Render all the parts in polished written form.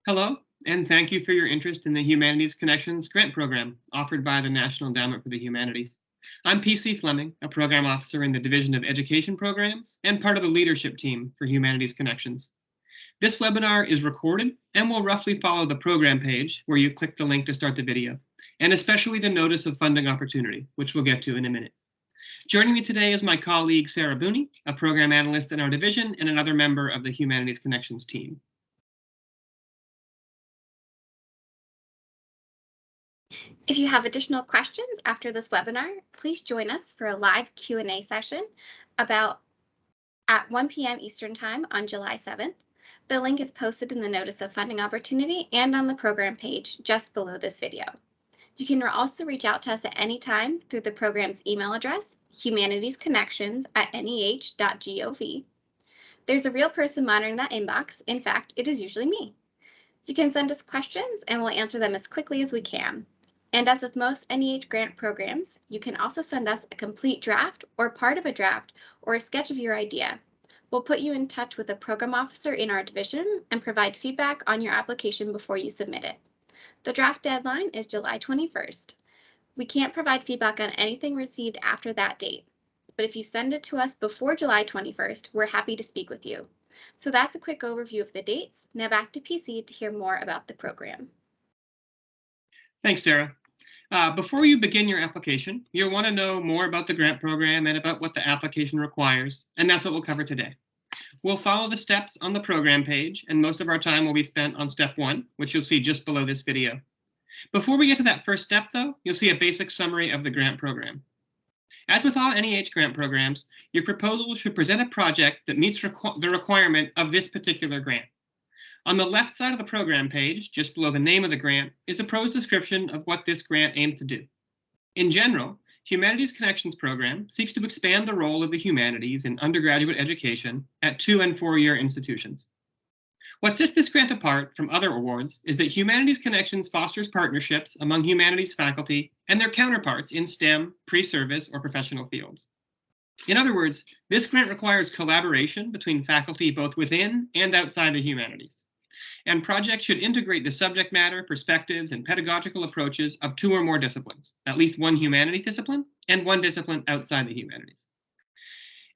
Hello, and thank you for your interest in the Humanities Connections grant program offered by the National Endowment for the Humanities. I'm PC Fleming, a program officer in the Division of Education Programs and part of the leadership team for Humanities Connections. This webinar is recorded and will roughly follow the program page where you click the link to start the video, and especially the notice of funding opportunity, which we'll get to in a minute. Joining me today is my colleague Sarah Booney, a program analyst in our division and another member of the Humanities Connections team. If you have additional questions after this webinar, please join us for a live Q&A session at 1 p.m. Eastern Time on July 7th. The link is posted in the Notice of Funding Opportunity and on the program page just below this video. You can also reach out to us at any time through the program's email address, humanitiesconnections@neh.gov. There's a real person monitoring that inbox. In fact, it is usually me. You can send us questions and we'll answer them as quickly as we can. And as with most NEH grant programs, you can also send us a complete draft or part of a draft or a sketch of your idea. We'll put you in touch with a program officer in our division and provide feedback on your application before you submit it. The draft deadline is July 21st. We can't provide feedback on anything received after that date, but if you send it to us before July 21st, we're happy to speak with you. So that's a quick overview of the dates. Now back to PC to hear more about the program. Thanks, Sarah. Before you begin your application, you'll want to know more about the grant program and about what the application requires, and that's what we'll cover today. We'll follow the steps on the program page, and most of our time will be spent on step 1, which you'll see just below this video. Before we get to that first step, though, you'll see a basic summary of the grant program. As with all NEH grant programs, your proposal should present a project that meets the requirement of this particular grant. On the left side of the program page, just below the name of the grant, is a prose description of what this grant aims to do. In general, Humanities Connections program seeks to expand the role of the humanities in undergraduate education at 2- and 4-year institutions. What sets this grant apart from other awards is that Humanities Connections fosters partnerships among humanities faculty and their counterparts in STEM, pre-service, or professional fields. In other words, this grant requires collaboration between faculty both within and outside the humanities. And projects should integrate the subject matter, perspectives, and pedagogical approaches of 2 or more disciplines, at least one humanities discipline and one discipline outside the humanities.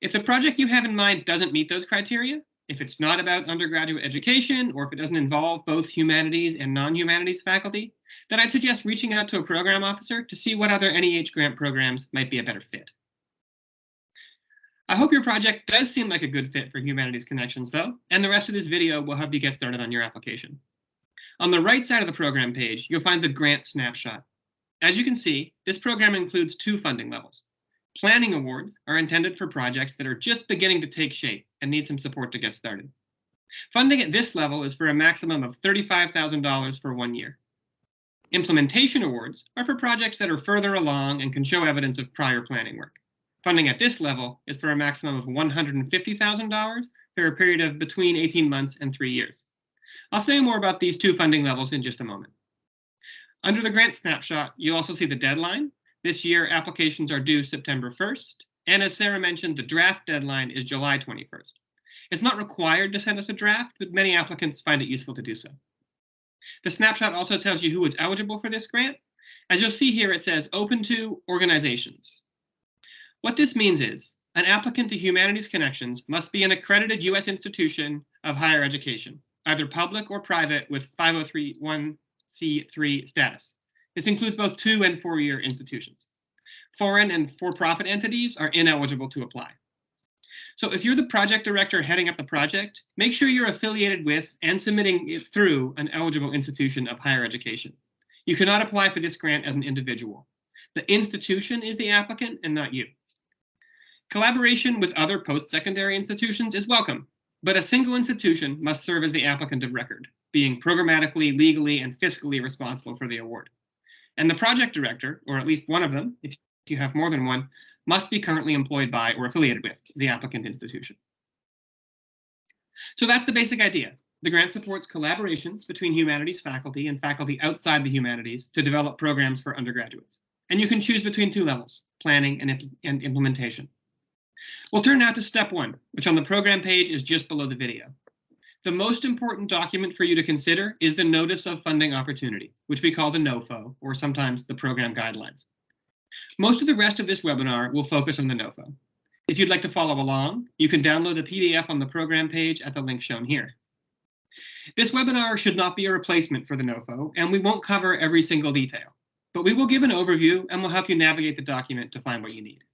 If the project you have in mind doesn't meet those criteria, if it's not about undergraduate education, or if it doesn't involve both humanities and non-humanities faculty, then I'd suggest reaching out to a program officer to see what other NEH grant programs might be a better fit. I hope your project does seem like a good fit for Humanities Connections, though, and the rest of this video will help you get started on your application. On the right side of the program page, you'll find the grant snapshot. As you can see, this program includes 2 funding levels. Planning awards are intended for projects that are just beginning to take shape and need some support to get started. Funding at this level is for a maximum of $35,000 for 1 year. Implementation awards are for projects that are further along and can show evidence of prior planning work. Funding at this level is for a maximum of $150,000 for a period of between 18 months and 3 years. I'll say more about these 2 funding levels in just a moment. Under the grant snapshot, you'll also see the deadline. This year, applications are due September 1st, and as Sarah mentioned, the draft deadline is July 21st. It's not required to send us a draft, but many applicants find it useful to do so. The snapshot also tells you who is eligible for this grant. As you'll see here, it says open to organizations. What this means is an applicant to Humanities Connections must be an accredited U.S. institution of higher education, either public or private with 501c3 status. This includes both 2- and 4-year institutions. Foreign and for-profit entities are ineligible to apply. So if you're the project director heading up the project, make sure you're affiliated with and submitting it through an eligible institution of higher education. You cannot apply for this grant as an individual. The institution is the applicant and not you. Collaboration with other post-secondary institutions is welcome, but a single institution must serve as the applicant of record, being programmatically, legally, and fiscally responsible for the award. And the project director, or at least one of them, if you have more than one, must be currently employed by or affiliated with the applicant institution. So that's the basic idea. The grant supports collaborations between humanities faculty and faculty outside the humanities to develop programs for undergraduates. And you can choose between 2 levels, planning and implementation. We'll turn now to step 1, which on the program page is just below the video. the most important document for you to consider is the Notice of Funding Opportunity, which we call the NOFO, or sometimes the Program Guidelines. Most of the rest of this webinar will focus on the NOFO. If you'd like to follow along, you can download the PDF on the program page at the link shown here. This webinar should not be a replacement for the NOFO, and we won't cover every single detail, but we will give an overview and we'll help you navigate the document to find what you need.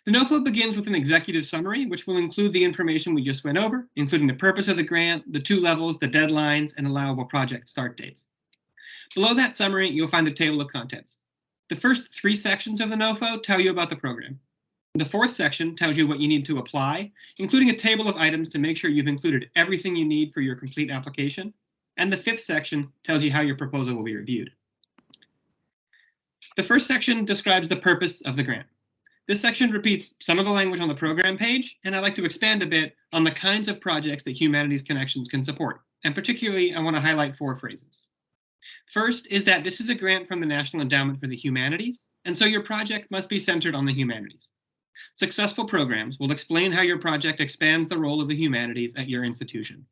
The NOFO begins with an executive summary, which will include the information we just went over, including the purpose of the grant, the 2 levels, the deadlines, and allowable project start dates. Below that summary, you'll find the table of contents. The first 3 sections of the NOFO tell you about the program. The 4th section tells you what you need to apply, including a table of items to make sure you've included everything you need for your complete application. And the 5th section tells you how your proposal will be reviewed. The first section describes the purpose of the grant. This section repeats some of the language on the program page, and I'd like to expand a bit on the kinds of projects that Humanities Connections can support. And particularly, I want to highlight 4 phrases. First is that this is a grant from the National Endowment for the Humanities, and so your project must be centered on the humanities. Successful programs will explain how your project expands the role of the humanities at your institution.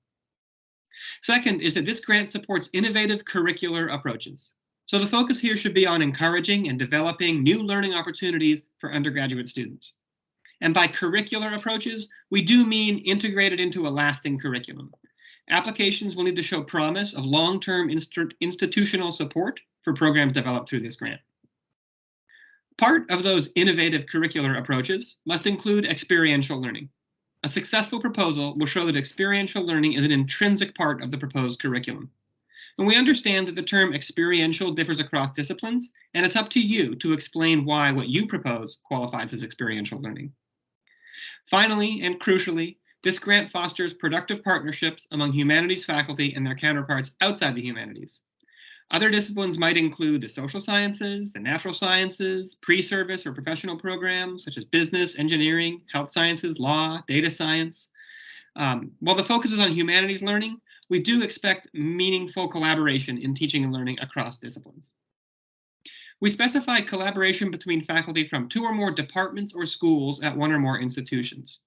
Second is that this grant supports innovative curricular approaches. So the focus here should be on encouraging and developing new learning opportunities for undergraduate students. And by curricular approaches, we do mean integrated into a lasting curriculum. Applications will need to show promise of long-term institutional support for programs developed through this grant. Part of those innovative curricular approaches must include experiential learning. A successful proposal will show that experiential learning is an intrinsic part of the proposed curriculum. And we understand that the term experiential differs across disciplines, and it's up to you to explain why what you propose qualifies as experiential learning. Finally, and crucially, this grant fosters productive partnerships among humanities faculty and their counterparts outside the humanities. Other disciplines might include the social sciences, the natural sciences, pre-service or professional programs such as business, engineering, health sciences, law, data science. While the focus is on humanities learning, we do expect meaningful collaboration in teaching and learning across disciplines. We specify collaboration between faculty from 2 or more departments or schools at 1 or more institutions.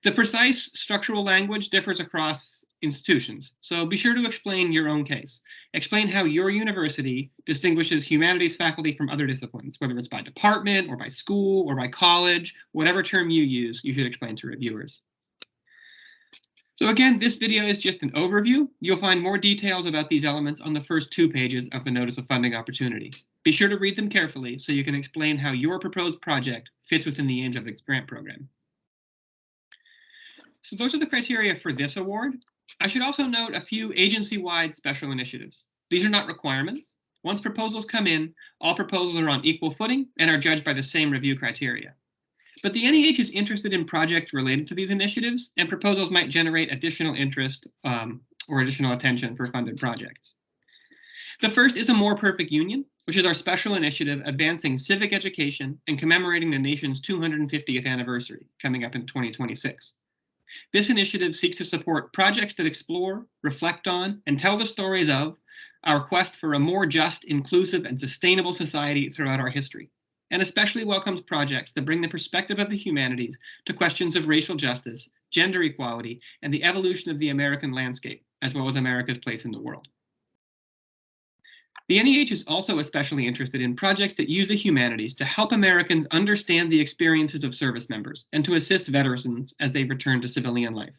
The precise structural language differs across institutions, so be sure to explain your own case. Explain how your university distinguishes humanities faculty from other disciplines, whether it's by department or by school or by college, whatever term you use, you should explain to reviewers. So again, this video is just an overview. You'll find more details about these elements on the first 2 pages of the Notice of Funding Opportunity. Be sure to read them carefully so you can explain how your proposed project fits within the aims of the grant program. So those are the criteria for this award. I should also note a few agency-wide special initiatives. These are not requirements. Once proposals come in, all proposals are on equal footing and are judged by the same review criteria. But the NEH is interested in projects related to these initiatives, and proposals might generate additional interest or additional attention for funded projects. The first is a More Perfect Union, which is our special initiative advancing civic education and commemorating the nation's 250th anniversary coming up in 2026. This initiative seeks to support projects that explore, reflect on, and tell the stories of our quest for a more just, inclusive, and sustainable society throughout our history, and especially welcomes projects that bring the perspective of the humanities to questions of racial justice, gender equality, and the evolution of the American landscape, as well as America's place in the world. The NEH is also especially interested in projects that use the humanities to help Americans understand the experiences of service members and to assist veterans as they return to civilian life.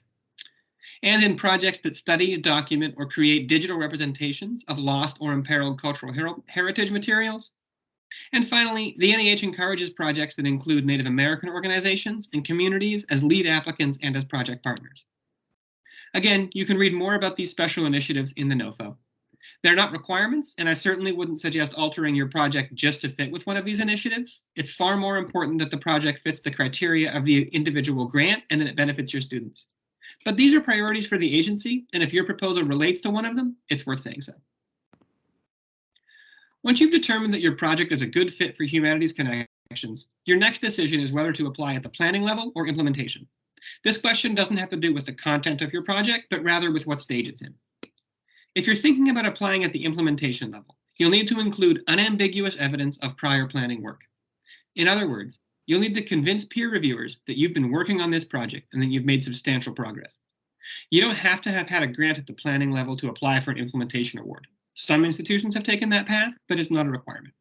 And in projects that study, document, or create digital representations of lost or imperiled cultural heritage materials. And finally, the NEH encourages projects that include Native American organizations and communities as lead applicants and as project partners. Again, you can read more about these special initiatives in the NOFO. They're not requirements, and I certainly wouldn't suggest altering your project just to fit with one of these initiatives. It's far more important that the project fits the criteria of the individual grant and that it benefits your students. But these are priorities for the agency, and if your proposal relates to one of them, it's worth saying so. Once you've determined that your project is a good fit for Humanities Connections, your next decision is whether to apply at the planning level or implementation. This question doesn't have to do with the content of your project, but rather with what stage it's in. If you're thinking about applying at the implementation level, you'll need to include unambiguous evidence of prior planning work. In other words, you'll need to convince peer reviewers that you've been working on this project and that you've made substantial progress. You don't have to have had a grant at the planning level to apply for an implementation award. Some institutions have taken that path, but it's not a requirement.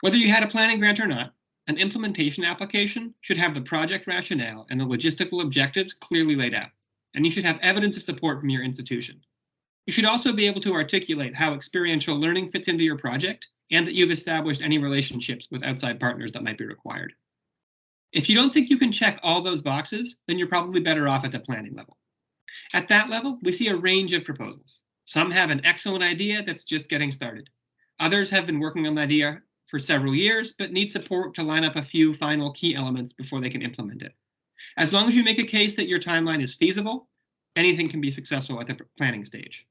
Whether you had a planning grant or not, an implementation application should have the project rationale and the logistical objectives clearly laid out, and you should have evidence of support from your institution. You should also be able to articulate how experiential learning fits into your project and that you've established any relationships with outside partners that might be required. If you don't think you can check all those boxes, then you're probably better off at the planning level. At that level, we see a range of proposals. Some have an excellent idea that's just getting started. Others have been working on the idea for several years, but need support to line up a few final key elements before they can implement it. As long as you make a case that your timeline is feasible, anything can be successful at the planning stage.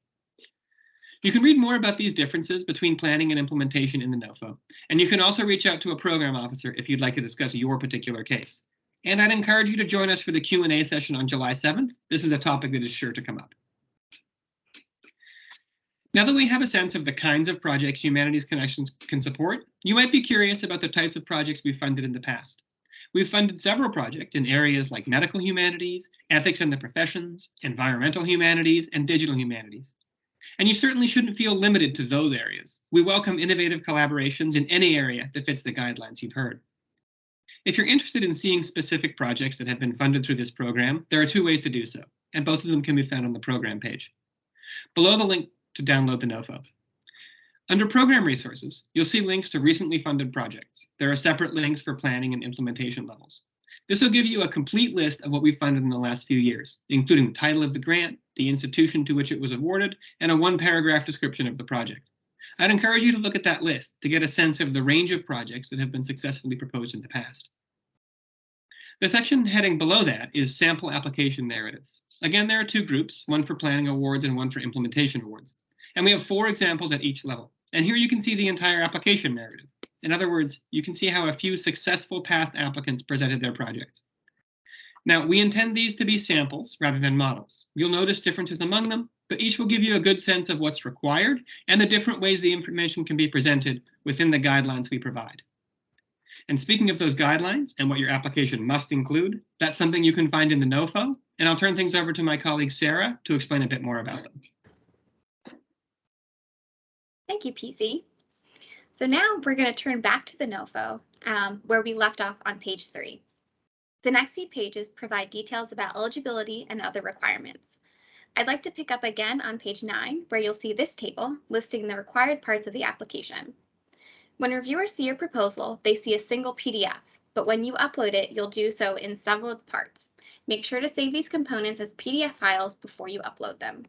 You can read more about these differences between planning and implementation in the NOFO, and you can also reach out to a program officer if you'd like to discuss your particular case. And I'd encourage you to join us for the Q&A session on July 7th. This is a topic that is sure to come up. Now that we have a sense of the kinds of projects Humanities Connections can support, you might be curious about the types of projects we've funded in the past. We've funded several projects in areas like medical humanities, ethics and the professions, environmental humanities, and digital humanities. And you certainly shouldn't feel limited to those areas. We welcome innovative collaborations in any area that fits the guidelines you've heard. If you're interested in seeing specific projects that have been funded through this program, there are two ways to do so, and both of them can be found on the program page. Below the link to download the NOFO. Under Program Resources, you'll see links to recently funded projects. There are separate links for planning and implementation levels. This will give you a complete list of what we've funded in the last few years, including the title of the grant, the institution to which it was awarded, and a one-paragraph description of the project. I'd encourage you to look at that list to get a sense of the range of projects that have been successfully proposed in the past. The section heading below that is Sample Application Narratives. Again, there are two groups, one for planning awards and one for implementation awards. And we have 4 examples at each level. And here you can see the entire application narrative. In other words, you can see how a few successful past applicants presented their projects. Now, we intend these to be samples rather than models. You'll notice differences among them, but each will give you a good sense of what's required and the different ways the information can be presented within the guidelines we provide. And speaking of those guidelines and what your application must include, that's something you can find in the NOFO, and I'll turn things over to my colleague Sarah to explain a bit more about them. Thank you, PC. So now we're going to turn back to the NOFO, where we left off on page 3. The next few pages provide details about eligibility and other requirements. I'd like to pick up again on page 9, where you'll see this table listing the required parts of the application. When reviewers see your proposal, they see a single PDF, but when you upload it, you'll do so in several parts. Make sure to save these components as PDF files before you upload them.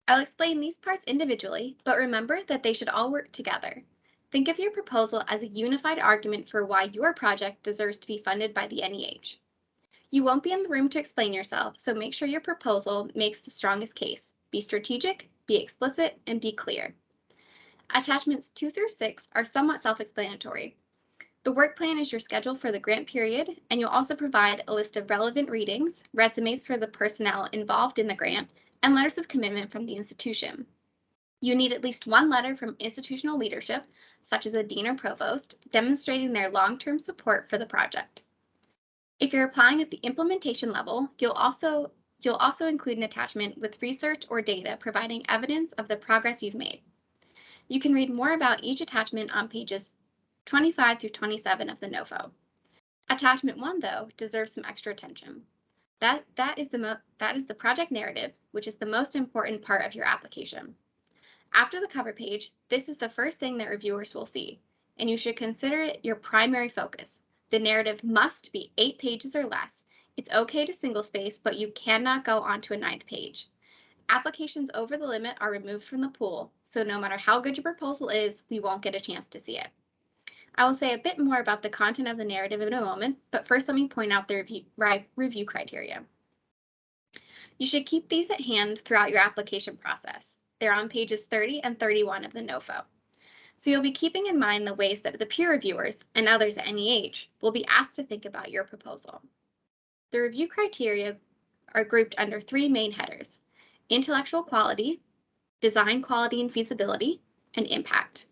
I'll explain these parts individually, but remember that they should all work together. Think of your proposal as a unified argument for why your project deserves to be funded by the NEH. You won't be in the room to explain yourself, so make sure your proposal makes the strongest case. Be strategic, be explicit, and be clear. Attachments 2 through 6 are somewhat self-explanatory. The work plan is your schedule for the grant period, and you'll also provide a list of relevant readings, resumes for the personnel involved in the grant, and letters of commitment from the institution. You need at least one letter from institutional leadership, such as a dean or provost, demonstrating their long-term support for the project. If you're applying at the implementation level, you'll also include an attachment with research or data providing evidence of the progress you've made. You can read more about each attachment on pages 25 through 27 of the NOFO. Attachment 1, though, deserves some extra attention. That is the project narrative, which is the most important part of your application. After the cover page, this is the first thing that reviewers will see, and you should consider it your primary focus. The narrative must be 8 pages or less. It's okay to single space, but you cannot go onto a 9th page. Applications over the limit are removed from the pool, so no matter how good your proposal is, we won't get a chance to see it. I will say a bit more about the content of the narrative in a moment, but first let me point out the review criteria. You should keep these at hand throughout your application process. They're on pages 30 and 31 of the NOFO. So you'll be keeping in mind the ways that the peer reviewers and others at NEH will be asked to think about your proposal. The review criteria are grouped under 3 main headers: intellectual quality, design quality and feasibility, and impact.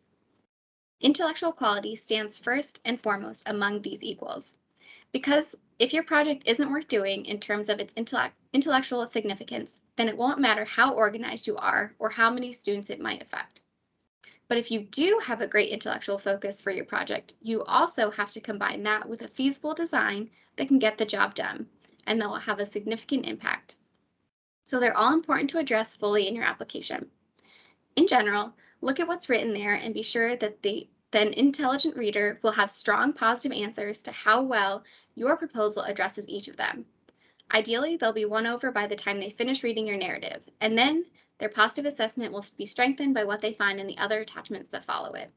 Intellectual quality stands first and foremost among these equals. Because if your project isn't worth doing in terms of its intellectual significance, then it won't matter how organized you are or how many students it might affect. But if you do have a great intellectual focus for your project, you also have to combine that with a feasible design that can get the job done and that will have a significant impact. So they're all important to address fully in your application. In general, look at what's written there and be sure that an intelligent reader will have strong positive answers to how well your proposal addresses each of them. Ideally, they'll be won over by the time they finish reading your narrative, and then their positive assessment will be strengthened by what they find in the other attachments that follow it.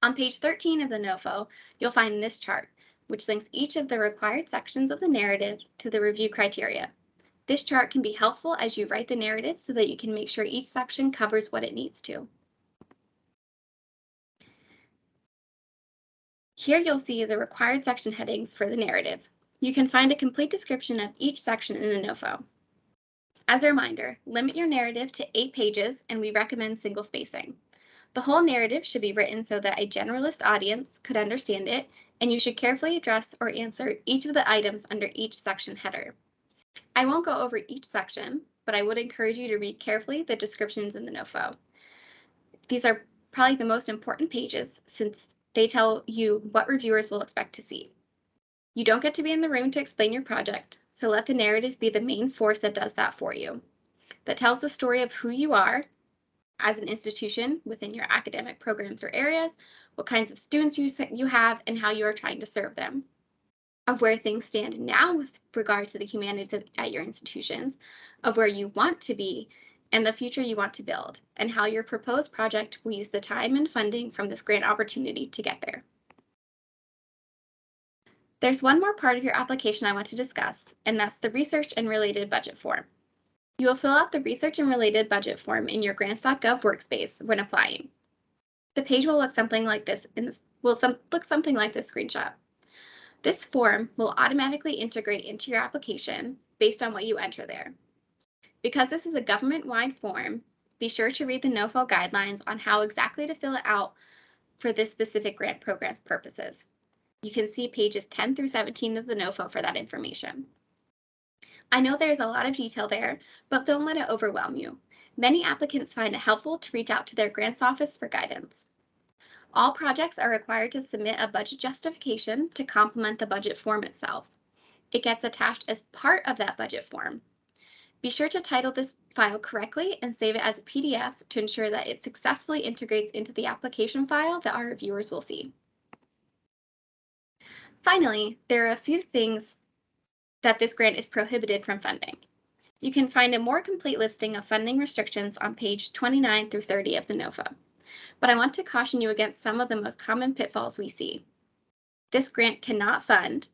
On page 13 of the NOFO, you'll find this chart, which links each of the required sections of the narrative to the review criteria. This chart can be helpful as you write the narrative so that you can make sure each section covers what it needs to. Here you'll see the required section headings for the narrative. You can find a complete description of each section in the NOFO. As a reminder, limit your narrative to 8 pages and we recommend single spacing. The whole narrative should be written so that a generalist audience could understand it, and you should carefully address or answer each of the items under each section header. I won't go over each section, but I would encourage you to read carefully the descriptions in the NOFO. These are probably the most important pages since they tell you what reviewers will expect to see. You don't get to be in the room to explain your project, so let the narrative be the main force that does that for you, that tells the story of who you are as an institution within your academic programs or areas, what kinds of students you have, and how you are trying to serve them, of where things stand now with regard to the humanities at your institutions, of where you want to be, and the future you want to build, and how your proposed project will use the time and funding from this grant opportunity to get there. There's one more part of your application I want to discuss, and that's the research and related budget form. You will fill out the research and related budget form in your grants.gov workspace when applying. The page will look something like this screenshot. This form will automatically integrate into your application based on what you enter there. Because this is a government-wide form, be sure to read the NOFO guidelines on how exactly to fill it out for this specific grant program's purposes. You can see pages 10 through 17 of the NOFO for that information. I know there's a lot of detail there, but don't let it overwhelm you. Many applicants find it helpful to reach out to their grants office for guidance. All projects are required to submit a budget justification to complement the budget form itself. It gets attached as part of that budget form. Be sure to title this file correctly and save it as a PDF to ensure that it successfully integrates into the application file that our reviewers will see. Finally, there are a few things that this grant is prohibited from funding. You can find a more complete listing of funding restrictions on page 29 through 30 of the NOFO, but I want to caution you against some of the most common pitfalls we see. This grant cannot fund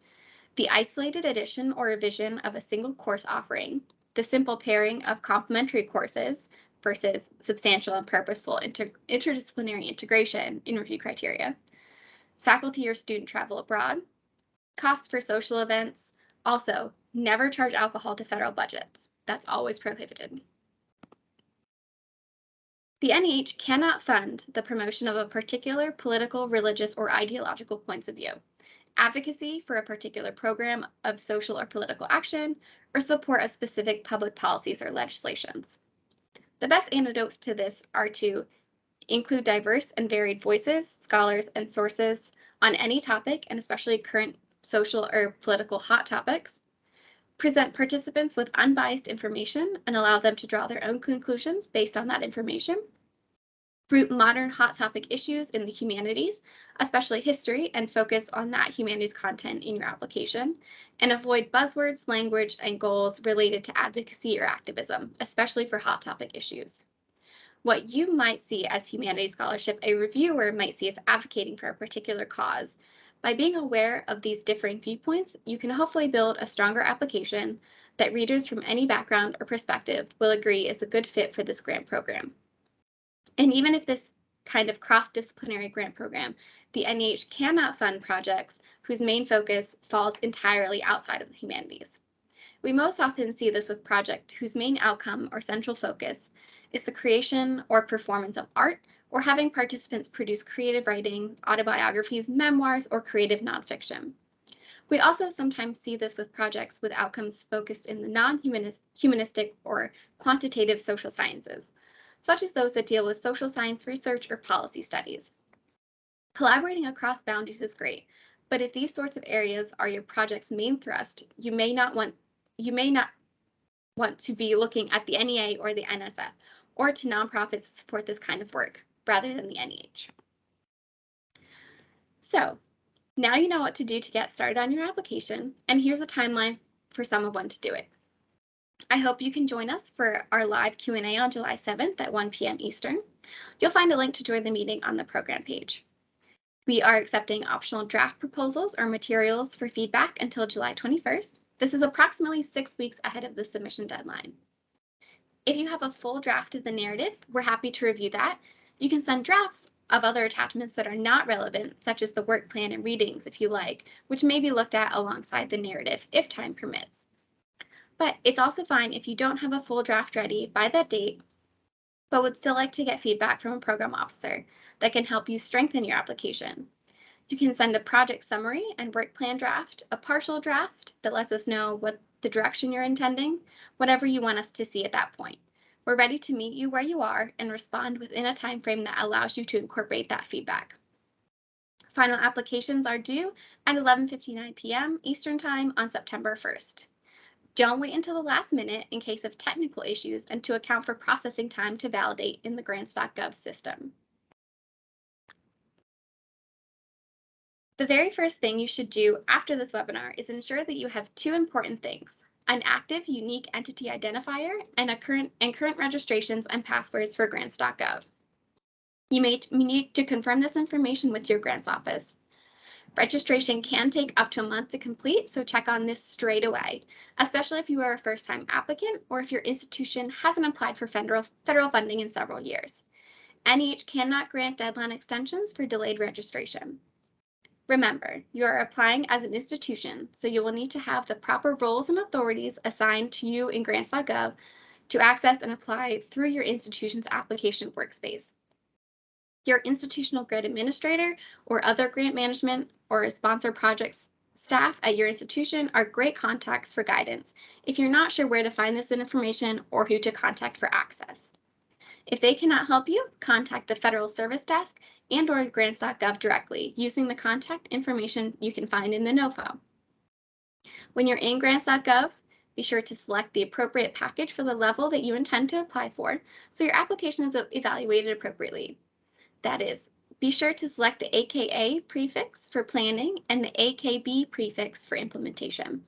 the isolated addition or revision of a single course offering, the simple pairing of complementary courses versus substantial and purposeful interdisciplinary integration in review criteria, faculty or student travel abroad, costs for social events. Also, never charge alcohol to federal budgets. That's always prohibited. The NEH cannot fund the promotion of a particular political, religious, or ideological points of view, advocacy for a particular program of social or political action, or support of specific public policies or legislations. The best antidotes to this are to include diverse and varied voices, scholars, and sources on any topic, and especially current social or political hot topics, present participants with unbiased information and allow them to draw their own conclusions based on that information, root modern hot topic issues in the humanities, especially history, and focus on that humanities content in your application, and avoid buzzwords, language, and goals related to advocacy or activism, especially for hot topic issues. What you might see as humanities scholarship, a reviewer might see as advocating for a particular cause. By being aware of these differing viewpoints, you can hopefully build a stronger application that readers from any background or perspective will agree is a good fit for this grant program. And even if this kind of cross-disciplinary grant program, the NEH cannot fund projects whose main focus falls entirely outside of the humanities. We most often see this with projects whose main outcome or central focus is the creation or performance of art or having participants produce creative writing, autobiographies, memoirs, or creative nonfiction. We also sometimes see this with projects with outcomes focused in the non-humanistic or quantitative social sciences, such as those that deal with social science research or policy studies. Collaborating across boundaries is great, but if these sorts of areas are your project's main thrust, you may not want to be looking at the NEA or the NSF, or to nonprofits to support this kind of work, rather than the NEH. So, now you know what to do to get started on your application, and here's a timeline for some of when to do it. I hope you can join us for our live Q&A on July 7th at 1 p.m. Eastern. You'll find a link to join the meeting on the program page. We are accepting optional draft proposals or materials for feedback until July 21st. This is approximately 6 weeks ahead of the submission deadline. If you have a full draft of the narrative, we're happy to review that. You can send drafts of other attachments that are not relevant, such as the work plan and readings if you like, which may be looked at alongside the narrative if time permits. But it's also fine if you don't have a full draft ready by that date, but would still like to get feedback from a program officer that can help you strengthen your application. You can send a project summary and work plan draft, a partial draft that lets us know what the direction you're intending, whatever you want us to see at that point. We're ready to meet you where you are and respond within a time frame that allows you to incorporate that feedback. Final applications are due at 11:59 p.m. Eastern Time on September 1st. Don't wait until the last minute in case of technical issues and to account for processing time to validate in the grants.gov system. The very first thing you should do after this webinar is ensure that you have two important things: an active unique entity identifier and current registrations and passwords for grants.gov. You may need to confirm this information with your grants office. Registration can take up to a month to complete, so check on this straight away, especially if you are a first-time applicant or if your institution hasn't applied for federal funding in several years. NEH cannot grant deadline extensions for delayed registration. Remember, you are applying as an institution, so you will need to have the proper roles and authorities assigned to you in grants.gov to access and apply through your institution's application workspace. Your institutional grant administrator or other grant management or sponsor projects staff at your institution are great contacts for guidance if you're not sure where to find this information or who to contact for access. If they cannot help you, contact the Federal Service Desk and/or grants.gov directly using the contact information you can find in the NOFO. When you're in grants.gov, be sure to select the appropriate package for the level that you intend to apply for so your application is evaluated appropriately. That is, be sure to select the AKA prefix for planning and the AKB prefix for implementation.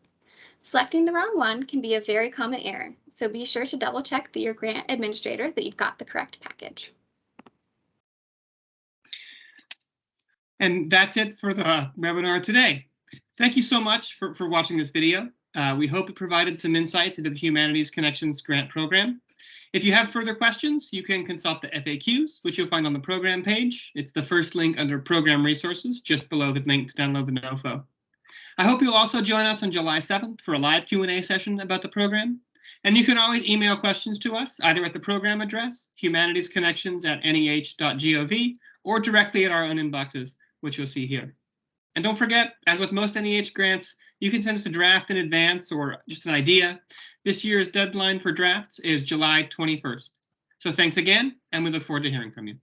Selecting the wrong one can be a very common error, so be sure to double check with your grant administrator that you've got the correct package. And that's it for the webinar today. Thank you so much for watching this video. We hope it provided some insights into the Humanities Connections grant program. If you have further questions, you can consult the FAQs, which you'll find on the program page. It's the first link under Program Resources, just below the link to download the NOFO. I hope you'll also join us on July 7th for a live Q&A session about the program. And you can always email questions to us, either at the program address, humanitiesconnections@neh.gov, or directly at our own inboxes, which you'll see here. And don't forget, as with most NEH grants, you can send us a draft in advance or just an idea. This year's deadline for drafts is July 21st. So thanks again, and we look forward to hearing from you.